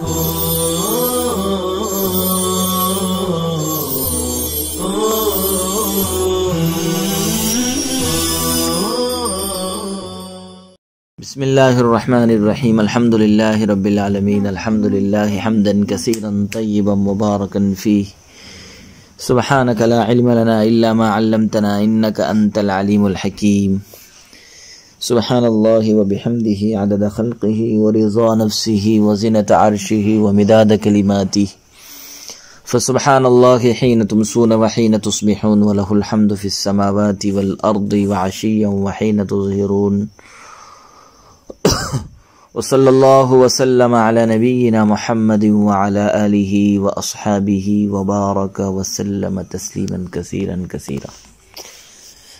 بسم اللہ الرحمن الرحیم الحمد للہ رب العالمین الحمد للہ حمدا کثیرا طیبا مبارکا فیہ سبحانک لا علم لنا الا ما علمتنا انک انت العلیم الحکیم سبحان اللہ وبحمدہ عدد خلقہ ورضا نفسہ وزنة عرشہ ومداد کلماتہ فسبحان اللہ حین تمسون وحین تصبحون ولہ الحمد فی السماوات والارض وعشیا وحین تظہرون وصلی اللہ وسلم علی نبینا محمد وعلی آلہ واصحابہ وبارک وسلم تسلیما کثیرا کثیرا.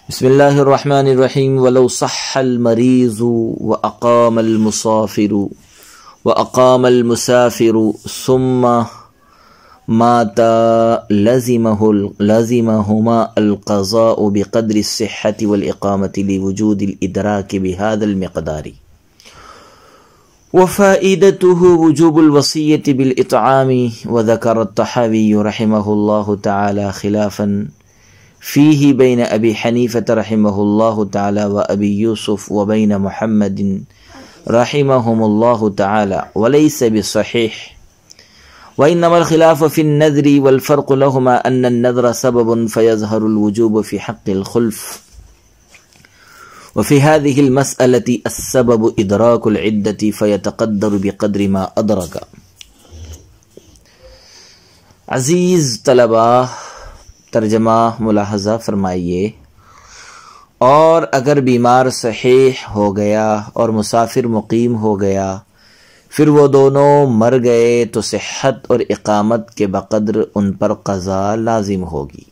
بسم اللہ الرحمن الرحیم. ولو صح المریض واقام المسافر ثم مات لزمهما القضاء بقدر الصحة والإقامة لوجود الإدراك بهذا المقدار. وفائدته وجوب الوصية بالإطعام. وذكر الطحاوي رحمه الله تعالى خلافا فيه بين أبي حنيفة رحمه الله تعالى وأبي يوسف وبين محمد رحمهم الله تعالى وليس بصحيح. وإنما الخلاف في النذر والفرق لهما أن النذر سبب فيظهر الوجوب في حق الخلف، وفي هذه المسألة السبب إدراك العدة فيتقدر بقدر ما أدرك. عزیز طلبہ، ترجمہ ملاحظہ فرمائیے. اور اگر بیمار صحیح ہو گیا اور مسافر مقیم ہو گیا، پھر وہ دونوں مر گئے تو صحت اور اقامت کے بقدر ان پر قضا لازم ہوگی،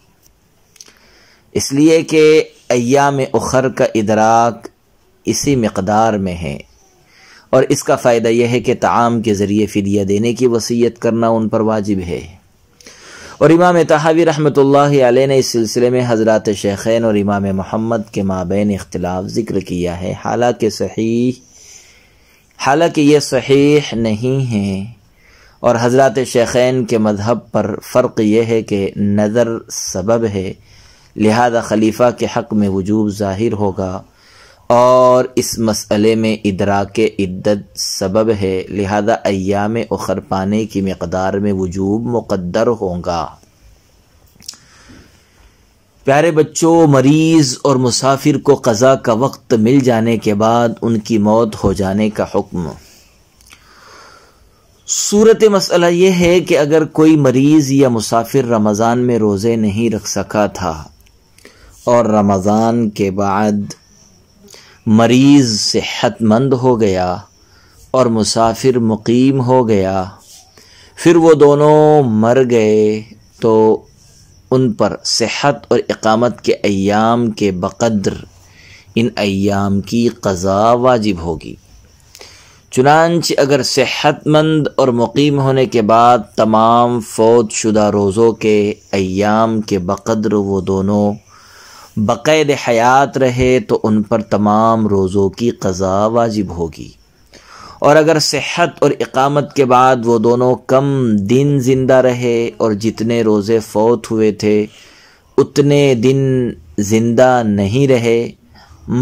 اس لیے کہ ایام اخر کا ادراک اسی مقدار میں ہے، اور اس کا فائدہ یہ ہے کہ طعام کے ذریعے فدیہ دینے کی وصیت کرنا ان پر واجب ہے. اور امام طحاوی رحمۃ اللہ علیہ نے اس سلسلے میں حضرات شیخین اور امام محمد کے مابین اختلاف ذکر کیا ہے، حالانکہ یہ صحیح نہیں ہے. اور حضرات شیخین کے مذہب پر فرق یہ ہے کہ نظر سبب ہے، لہذا خلیفہ کے حق میں وجوب ظاہر ہوگا، اور اس مسئلے میں ادراک عدت سبب ہے، لہذا ایام اخر پانے کی مقدار میں وجوب مقدر ہوگا. پیارے بچوں، مریض اور مسافر کو قضا کا وقت مل جانے کے بعد ان کی موت ہو جانے کا حکم. صورت مسئلہ یہ ہے کہ اگر کوئی مریض یا مسافر رمضان میں روزے نہیں رکھ سکا تھا اور رمضان کے بعد مریض صحت مند ہو گیا اور مسافر مقیم ہو گیا، پھر وہ دونوں مر گئے، تو ان پر صحت اور اقامت کے ایام کے بقدر ان ایام کی قضا واجب ہوگی. چنانچہ اگر صحت مند اور مقیم ہونے کے بعد تمام فوت شدہ روزوں کے ایام کے بقدر وہ دونوں بقید حیات رہے تو ان پر تمام روزوں کی قضا واجب ہوگی. اور اگر صحت اور اقامت کے بعد وہ دونوں کم دن زندہ رہے اور جتنے روزے فوت ہوئے تھے اتنے دن زندہ نہیں رہے،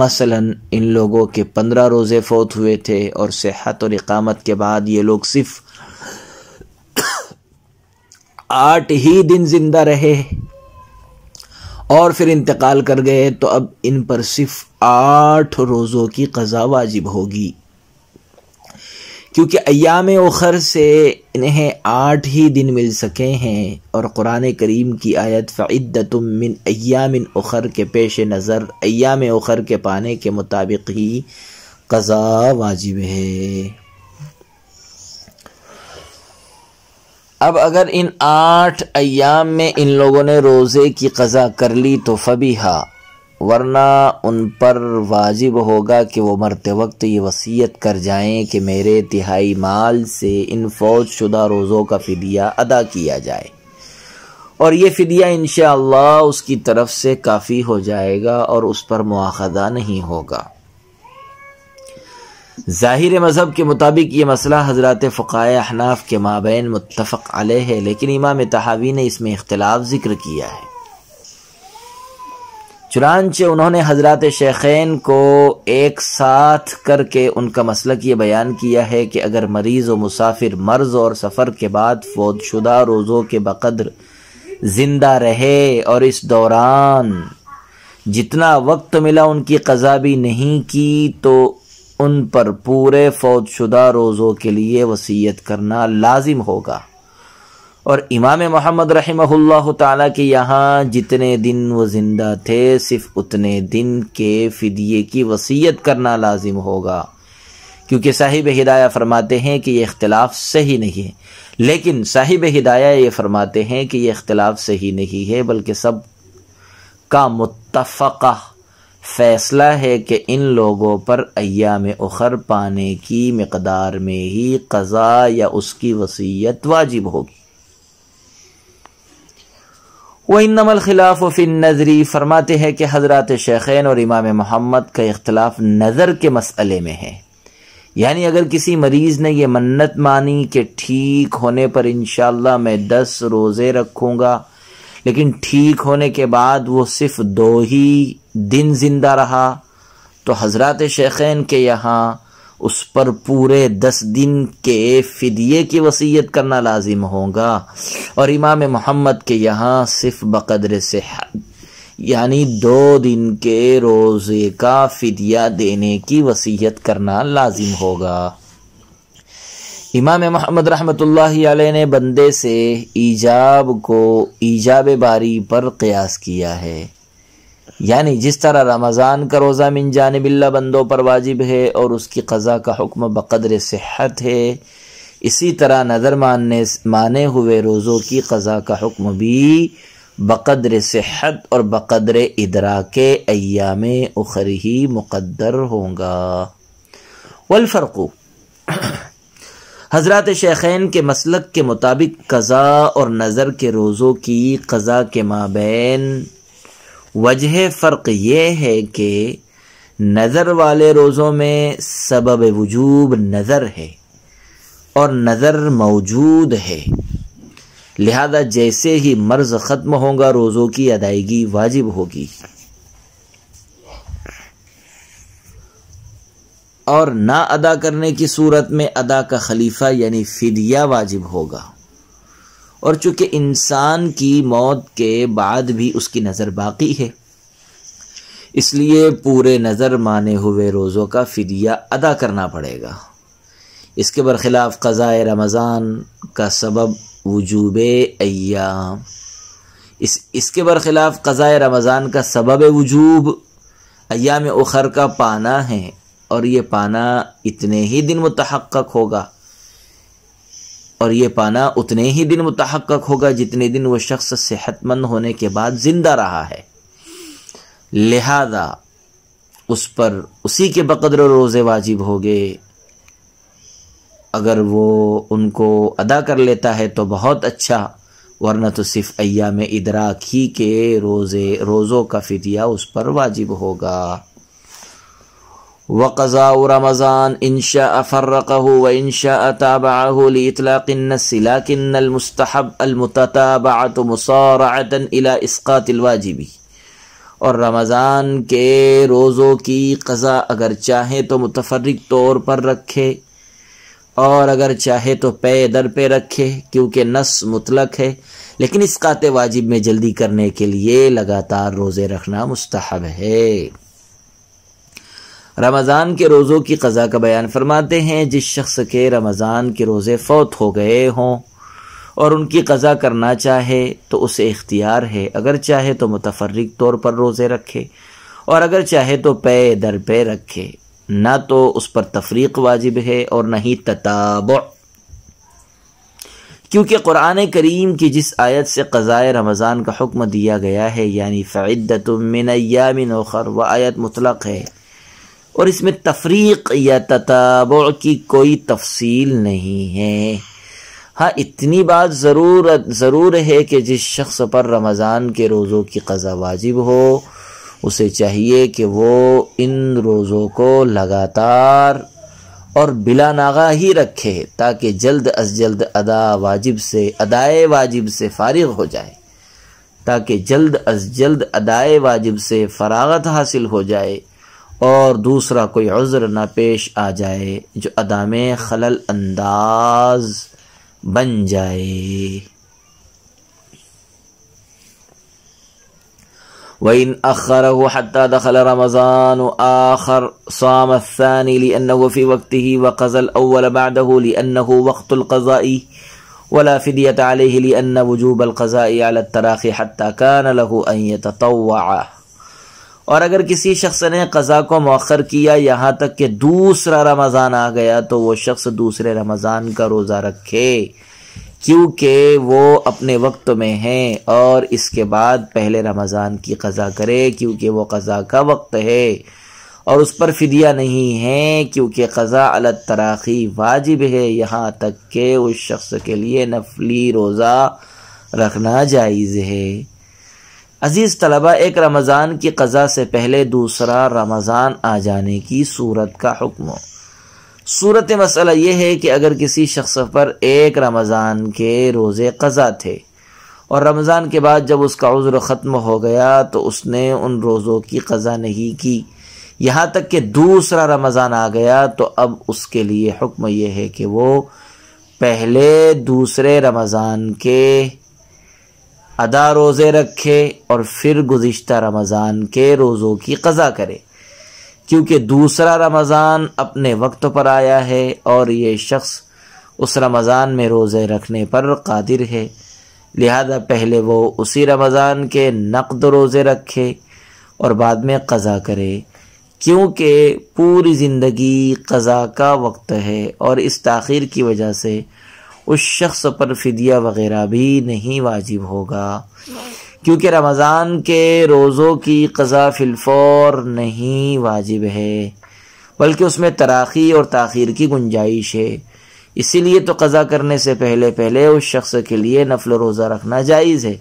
مثلا ان لوگوں کے 15 روزے فوت ہوئے تھے اور صحت اور اقامت کے بعد یہ لوگ صرف 8 ہی دن زندہ رہے اور پھر انتقال کر گئے، تو اب ان پر صرف 8 روزوں کی قضا واجب ہوگی، کیونکہ ایام اخر سے انہیں 8 ہی دن مل سکے ہیں، اور قرآن کریم کی آیت فعدۃ من ایام اخر کے پیش نظر ایام اخر کے پانے کے مطابق ہی قضا واجب ہے. اب اگر ان 8 ایام میں ان لوگوں نے روزے کی قضا کر لی تو فبیہا، ورنہ ان پر واجب ہوگا کہ وہ مرتے وقت یہ وصیت کر جائیں کہ میرے تہائی مال سے ان فوت شدہ روزوں کا فدیہ ادا کیا جائے، اور یہ فدیہ انشاءاللہ اس کی طرف سے کافی ہو جائے گا اور اس پر مواخذہ نہیں ہوگا. ظاہر مذہب کے مطابق یہ مسئلہ حضرات فقہائے احناف کے مابین متفق علیہ ہے، لیکن امام طحاوی نے اس میں اختلاف ذکر کیا ہے۔ چنانچہ انہوں نے حضرات شیخین کو ایک ساتھ کر کے ان کا مسلک یہ بیان کیا ہے کہ اگر مریض و مسافر مرض اور سفر کے بعد فوت شدہ روزوں کے بقدر زندہ رہے اور اس دوران جتنا وقت ملا ان کی قضا بھی نہیں کی تو ان پر پورے فوت شدہ روزوں کے لیے وصیت کرنا لازم ہوگا، اور امام محمد رحمہ اللہ تعالیٰ کے یہاں جتنے دن وہ زندہ تھے صرف اتنے دن کے فدیے کی وصیت کرنا لازم ہوگا، کیونکہ صاحب ہدایہ فرماتے ہیں کہ یہ اختلاف صحیح نہیں ہے۔ لیکن صاحب ہدایہ یہ فرماتے ہیں کہ یہ اختلاف صحیح نہیں ہے، بلکہ سب کا متفقہ فیصلہ ہے کہ ان لوگوں پر ایام اخر پانے کی مقدار میں ہی قضا یا اس کی وصیت واجب ہوگی۔ وَإِنَّمَا الْخِلَافُ فِي النَّذْرِ، فرماتے ہیں کہ حضرات شیخین اور امام محمد کا اختلاف نظر کے مسئلے میں ہے، یعنی اگر کسی مریض نے یہ منت مانی کہ ٹھیک ہونے پر انشاءاللہ میں 10 روزے رکھوں گا، لیکن ٹھیک ہونے کے بعد وہ صرف 2 ہی دن زندہ رہا، تو حضرات شیخین کے یہاں اس پر پورے 10 دن کے فدیے کی وصیت کرنا لازم ہوگا، اور امام محمد کے یہاں صرف بقدر صحت یعنی 2 دن کے روزے کا فدیہ دینے کی وصیت کرنا لازم ہوگا۔ امام محمد رحمۃ اللہ علیہ نے بندے سے ایجاب کو ایجاب باری پر قیاس کیا ہے، یعنی جس طرح رمضان کا روزہ من جانب اللہ بندوں پر واجب ہے اور اس کی قضا کا حکم بقدر صحت ہے، اسی طرح نظر مانے ہوئے روزوں کی قضا کا حکم بھی بقدر صحت اور بقدر ادراک ایام اخر ہی مقدر ہوگا۔ والفرق، حضرات شیخین کے مسلک کے مطابق قضا اور نظر کے روزوں کی قضا کے مابین وجہ فرق یہ ہے کہ نظر والے روزوں میں سبب وجوب نظر ہے اور نظر موجود ہے، لہذا جیسے ہی مرض ختم ہوگا روزوں کی ادائیگی واجب ہوگی، اور نہ ادا کرنے کی صورت میں ادا کا خلیفہ یعنی فدیہ واجب ہوگا، اور چونکہ انسان کی موت کے بعد بھی اس کی نظر باقی ہے، اس لیے پورے نظر مانے ہوئے روزوں کا فدیہ ادا کرنا پڑے گا۔ اس کے برخلاف قضاء رمضان کا سبب وجوب ایام، اس کے برخلاف قضاء رمضان کا سبب وجوب ایام اخر کا پانا ہے، اور یہ پانا اتنے ہی دن متحقق ہوگا، اور یہ پانا اتنے ہی دن متحقق ہوگا جتنے دن وہ شخص صحت مند ہونے کے بعد زندہ رہا ہے، لہذا اس پر اسی کے بقدر روزے واجب ہوگے۔ اگر وہ ان کو ادا کر لیتا ہے تو بہت اچھا، ورنہ تو صرف ایام ادراک ہی کے روزوں کا فدیہ اس پر واجب ہوگا۔ وقضاء رمضان ان شاء فرقه وان شاء تابعه لإطلاق النص لكن المستحب المتتابعة مصارعة الى اسقاط الواجب، اور رمضان کے روزوں کی قضا اگر چاہے تو متفرق طور پر رکھے اور اگر چاہے تو پے در پہ رکھے، کیونکہ نص مطلق ہے، لیکن اسقاط واجب میں جلدی کرنے کے لیے لگاتار روزے رکھنا مستحب ہے۔ رمضان کے روزوں کی قضا کا بیان فرماتے ہیں، جس شخص کے رمضان کے روزے فوت ہو گئے ہوں اور ان کی قضا کرنا چاہے تو اسے اختیار ہے، اگر چاہے تو متفرق طور پر روزے رکھے اور اگر چاہے تو پے در پے رکھے، نہ تو اس پر تفریق واجب ہے اور نہ ہی تتابع، کیونکہ قرآن کریم کی جس آیت سے قضاء رمضان کا حکم دیا گیا ہے یعنی فعدۃ من ایام اخر، وہ آیت مطلق ہے اور اس میں تفریق یا تتابع کی کوئی تفصیل نہیں ہے۔ ہاں اتنی بات ضرور ہے کہ جس شخص پر رمضان کے روزوں کی قضا واجب ہو اسے چاہیے کہ وہ ان روزوں کو لگاتار اور بلا ناغاہی رکھے تاکہ جلد از جلد ادائے واجب سے فارغ ہو جائے، تاکہ جلد از جلد ادائے واجب سے فراغت حاصل ہو جائے اور دوسرا کوئی عذر نہ پیش آ جائے جو ادا میں خلل انداز بن جائے۔ وَإِنْ أَخَّرَهُ حَتَّى دَخَلَ رَمَضَانُ آخَرَ صَامَ الثَّانِي لِأَنَّهُ فِي وَقْتِهِ وَقَضَى الْأَوَّلَ بَعْدَهُ لِأَنَّهُ وَقْتُ الْقَضَاءِ وَلَا فِدْيَةَ عَلَيْهِ لِأَنَّ وُجُوبَ الْقَضَاءِ عَلَى التَّرَاخِي حَتَّى كَانَ لَهُ أَنْ يَتَطَوَّعَ۔ اور اگر کسی شخص نے قضا کو مؤخر کیا یہاں تک کہ دوسرا رمضان آ گیا تو وہ شخص دوسرے رمضان کا روزہ رکھے، کیونکہ وہ اپنے وقت میں ہیں، اور اس کے بعد پہلے رمضان کی قضا کرے کیونکہ وہ قضا کا وقت ہے، اور اس پر فدیہ نہیں ہے کیونکہ قضا علی التراخی واجب ہے، یہاں تک کہ اس شخص کے لیے نفلی روزہ رکھنا جائز ہے۔ عزیز طلبہ، ایک رمضان کی قضا سے پہلے دوسرا رمضان آ جانے کی صورت کا حکم۔ صورت مسئلہ یہ ہے کہ اگر کسی شخص پر ایک رمضان کے روزے قضا تھے اور رمضان کے بعد جب اس کا عذر ختم ہو گیا تو اس نے ان روزوں کی قضا نہیں کی، یہاں تک کہ دوسرا رمضان آ گیا تو اب اس کے لیے حکم یہ ہے کہ وہ پہلے دوسرے رمضان کے ادا روزے رکھے اور پھر گزشتہ رمضان کے روزوں کی قضا کرے، کیونکہ دوسرا رمضان اپنے وقت پر آیا ہے اور یہ شخص اس رمضان میں روزے رکھنے پر قادر ہے، لہذا پہلے وہ اسی رمضان کے نقد روزے رکھے اور بعد میں قضا کرے، کیونکہ پوری زندگی قضا کا وقت ہے اور اس تاخیر کی وجہ سے اس شخص پر فدیہ وغیرہ بھی نہیں واجب ہوگا، کیونکہ رمضان کے روزوں کی قضا فی الفور نہیں واجب ہے بلکہ اس میں تراخی اور تاخیر کی گنجائش ہے، اسی لیے تو قضا کرنے سے پہلے اس شخص کے لیے نفل روزہ رکھنا جائز ہے۔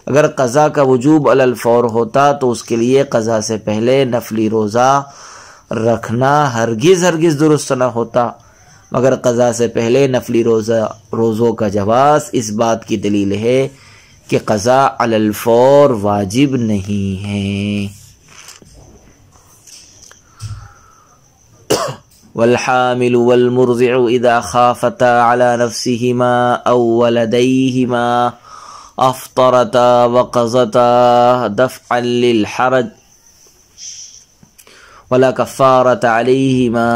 اگر قضا کا وجوب علی الفور ہوتا تو اس کے لیے قضا سے پہلے نفلی روزہ رکھنا ہرگز درست نہ ہوتا، مگر قضا سے پہلے نفلی روزوں کا جواز اس بات کی دلیل ہے کہ قضا علی الفور واجب نہیں ہے۔ والحامل والمرضع اذا خافتا على نفسهما او ولديهما افطرتا وقضتا دفعا للحرج ولا كفارة عليهما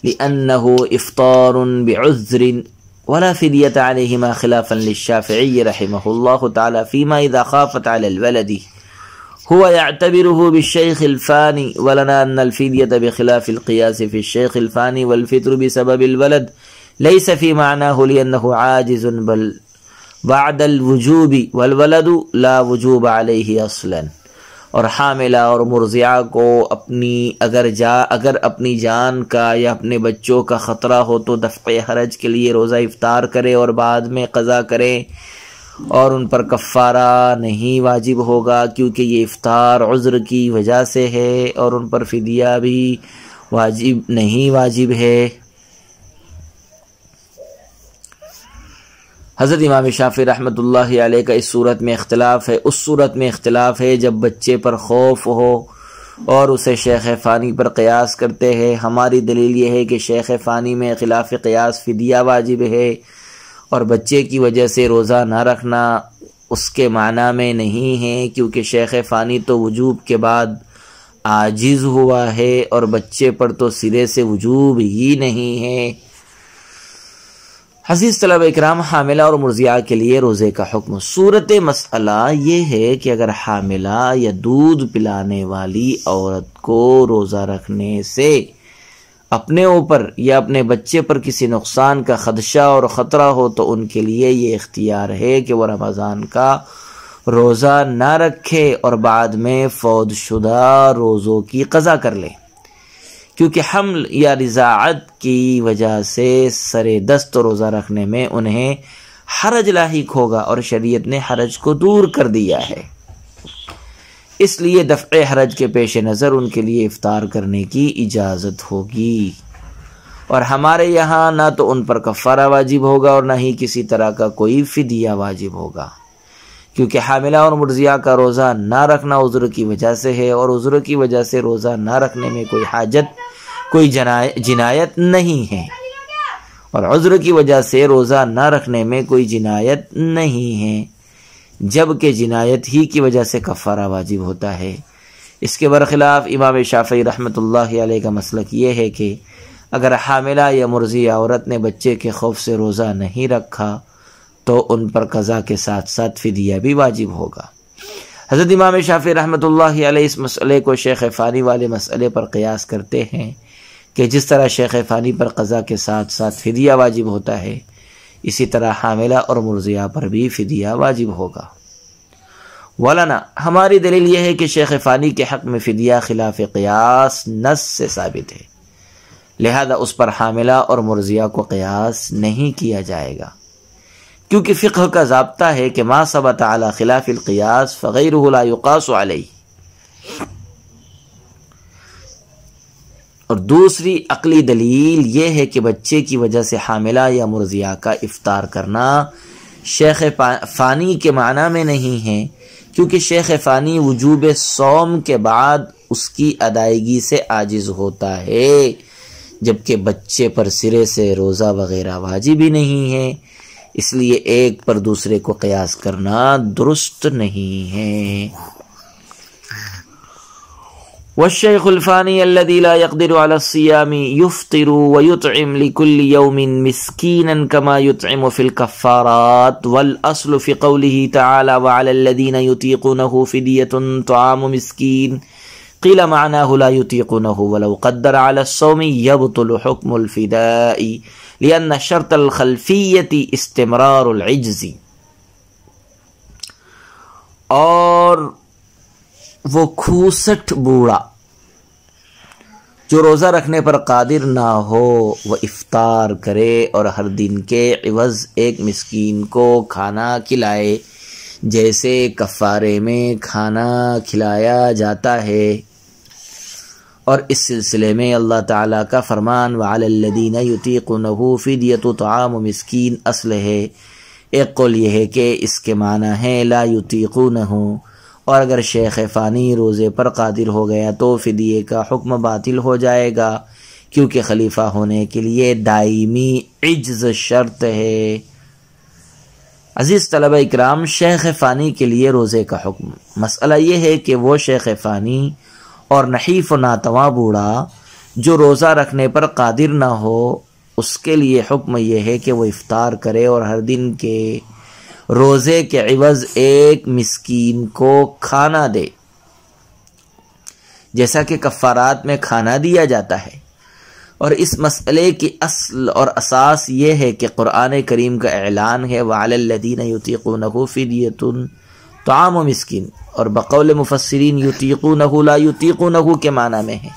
لأنه إفطار بعذر ولا فدية عليهما خلافا للشافعي رحمه الله تعالى فيما إذا خافت على الولد هو يعتبره بالشيخ الفاني، ولنا أن الفدية بخلاف القياس في الشيخ الفاني والفطر بسبب الولد ليس في معناه لأنه عاجز بل بعد الوجوب والولد لا وجوب عليه أصلا۔ اور حاملہ اور مرضعہ کو اگر اپنی جان کا یا اپنے بچوں کا خطرہ ہو تو دفع حرج کے لیے روزہ افطار کرے اور بعد میں قضا کرے، اور ان پر کفارہ نہیں واجب ہوگا کیونکہ یہ افطار عذر کی وجہ سے ہے، اور ان پر فدیہ بھی واجب ہے۔ حضرت امام شافعی رحمۃ اللہ علیہ کا اس صورت میں اختلاف ہے، اس صورت میں اختلاف ہے جب بچے پر خوف ہو اور اسے شیخ فانی پر قیاس کرتے ہیں۔ ہماری دلیل یہ ہے کہ شیخ فانی میں خلاف قیاس فدیہ واجب ہے، اور بچے کی وجہ سے روزہ نہ رکھنا اس کے معنی میں نہیں ہے، کیونکہ شیخ فانی تو وجوب کے بعد عاجز ہوا ہے اور بچے پر تو سرے سے وجوب ہی نہیں ہے۔ عزیز طلبہ اکرام، حاملہ اور مرضعہ کے لیے روزے کا حکم۔ صورت مسئلہ یہ ہے کہ اگر حاملہ یا دودھ پلانے والی عورت کو روزہ رکھنے سے اپنے اوپر یا اپنے بچے پر کسی نقصان کا خدشہ اور خطرہ ہو تو ان کے لیے یہ اختیار ہے کہ وہ رمضان کا روزہ نہ رکھے اور بعد میں فوت شدہ روزوں کی قضا کر لے، کیونکہ حمل یا رضاعت کی وجہ سے سر دست روزہ رکھنے میں انہیں حرج لاحق ہوگا اور شریعت نے حرج کو دور کر دیا ہے، اس لیے دفع حرج کے پیش نظر ان کے لیے افطار کرنے کی اجازت ہوگی۔ اور ہمارے یہاں نہ تو ان پر کفارہ واجب ہوگا اور نہ ہی کسی طرح کا کوئی فدیہ واجب ہوگا، کیونکہ حاملہ اور مرضیہ کا روزہ نہ رکھنا عذر کی وجہ سے ہے، اور عذر کی وجہ سے روزہ نہ رکھنے میں کوئی حاجت، کوئی جنایت نہیں ہے، اور عذر کی وجہ سے روزہ نہ رکھنے میں کوئی جنایت نہیں ہے، جبکہ جنایت ہی کی وجہ سے کفارہ واجب ہوتا ہے۔ اس کے برخلاف امام شافعی رحمۃ اللہ علیہ کا مسلک یہ ہے کہ اگر حاملہ یا مرضیہ عورت نے بچے کے خوف سے روزہ نہیں رکھا تو ان پر قضا کے ساتھ ساتھ فدیہ بھی واجب ہوگا۔ حضرت امام شافعی رحمۃ اللہ علیہ اس مسئلے کو شیخ فانی والے مسئلے پر قیاس کرتے ہیں کہ جس طرح شیخ فانی پر قضا کے ساتھ ساتھ فدیہ واجب ہوتا ہے، اسی طرح حاملہ اور مرضیہ پر بھی فدیہ واجب ہوگا۔ ولانا ہماری دلیل یہ ہے کہ شیخ فانی کے حق میں فدیہ خلاف قیاس نص سے ثابت ہے، لہذا اس پر حاملہ اور مرضیہ کو قیاس نہیں کیا جائے گا، کیونکہ فقہ کا ضابطہ ہے کہ ما ثبت علی خلاف القیاس فغیرہ لا یقاس علیہ۔ اور دوسری عقلی دلیل یہ ہے کہ بچے کی وجہ سے حاملہ یا مرضیہ کا افطار کرنا شیخ فانی کے معنی میں نہیں ہے، کیونکہ شیخ فانی وجوب صوم کے بعد اس کی ادائیگی سے عاجز ہوتا ہے، جبکہ بچے پر سرے سے روزہ وغیرہ واجب ہی نہیں ہے، اس لیے ایک پر دوسرے کو قیاس کرنا درست نہیں ہے۔ والشيخ الفاني الذي لا يقدر على الصيام يفطر ويطعم لكل يوم مسكينا كما يطعم في الكفارات، والأصل في قوله تعالى وعلى الذين يطيقونه فدية طعام مسكين، قيل معناه لا يطيقونه ولو قدر على الصوم يبطل حكم الفداء لأن شرط الخلفية استمرار العجز۔ اور وہ کھوسٹ بوڑھا جو روزہ رکھنے پر قادر نہ ہو وہ افطار کرے اور ہر دن کے عوض ایک مسکین کو کھانا کھلائے، جیسے کفارے میں کھانا کھلایا جاتا ہے۔ اور اس سلسلے میں اللہ تعالیٰ کا فرمان وَعَلَى الَّذِينَ يُطِيقُونَهُ فِدْيَةُ طَعَامُ مسکین اصل ہے۔ ایک قول یہ ہے کہ اس کے معنی ہے لا یطیقونہ، اور اگر شیخ فانی روزے پر قادر ہو گیا تو فدیے کا حکم باطل ہو جائے گا، کیونکہ خلیفہ ہونے کے لیے دائمی عجز شرط ہے۔ عزیز طلبہ اکرام، شیخ فانی کے لیے روزے کا حکم، مسئلہ یہ ہے کہ وہ شیخ فانی اور نحیف و ناتواں بوڑھا جو روزہ رکھنے پر قادر نہ ہو، اس کے لیے حکم یہ ہے کہ وہ افطار کرے اور ہر دن کے روزے کے عوض ایک مسکین کو کھانا دے، جیسا کہ کفارات میں کھانا دیا جاتا ہے۔ اور اس مسئلے کی اصل اور اساس یہ ہے کہ قرآن کریم کا اعلان ہے وَعَلَى الَّذِينَ يُطِيقُونَهُ فِدْيَةٌ طَعَامُ مسکین، اور بقول مفسرین یطیقونہ لا یطیقونہ کے معنی میں ہے،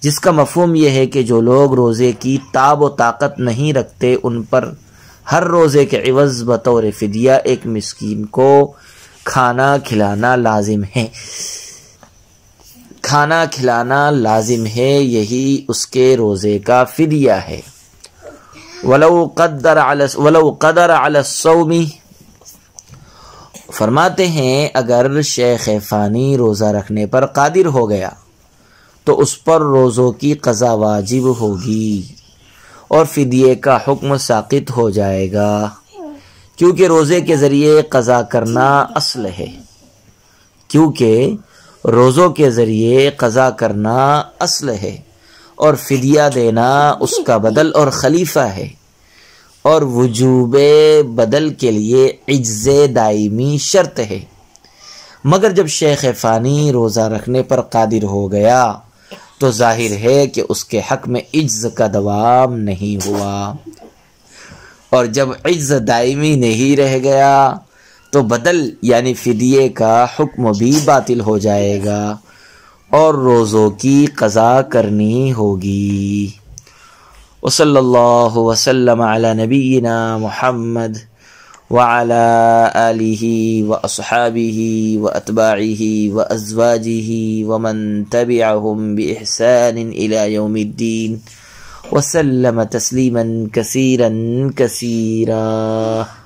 جس کا مفہوم یہ ہے کہ جو لوگ روزے کی تاب و طاقت نہیں رکھتے ان پر ہر روزے کے عوض بطور فدیہ ایک مسکین کو کھانا کھلانا لازم ہے۔ کھانا کھلانا لازم ہے، یہی اس کے روزے کا فدیہ ہے۔ وَلَوْ قَدَرَ عَلَى الصَّوْمِ، فرماتے ہیں اگر شیخ فانی روزہ رکھنے پر قادر ہو گیا تو اس پر روزوں کی قضا واجب ہوگی اور فدیے کا حکم ساقط ہو جائے گا، کیونکہ روزے کے ذریعے قضا کرنا اصل ہے، کیونکہ روزوں کے ذریعے قضا کرنا اصل ہے اور فدیہ دینا اس کا بدل اور خلیفہ ہے، اور وجوب بدل کے لیے عجز دائمی شرط ہے۔ مگر جب شیخ فانی روزہ رکھنے پر قادر ہو گیا تو ظاہر ہے کہ اس کے حق میں عجز کا دوام نہیں ہوا، اور جب عجز دائمی نہیں رہ گیا تو بدل یعنی فدیے کا حکم بھی باطل ہو جائے گا اور روزوں کی قضا کرنی ہوگی۔ وصلی اللہ وسلم علی نبینا محمد وعلى آله وأصحابه وأتباعه وأزواجه ومن تبعهم بإحسان إلى يوم الدين، وسلم تسلیما کثیرا کثیرا.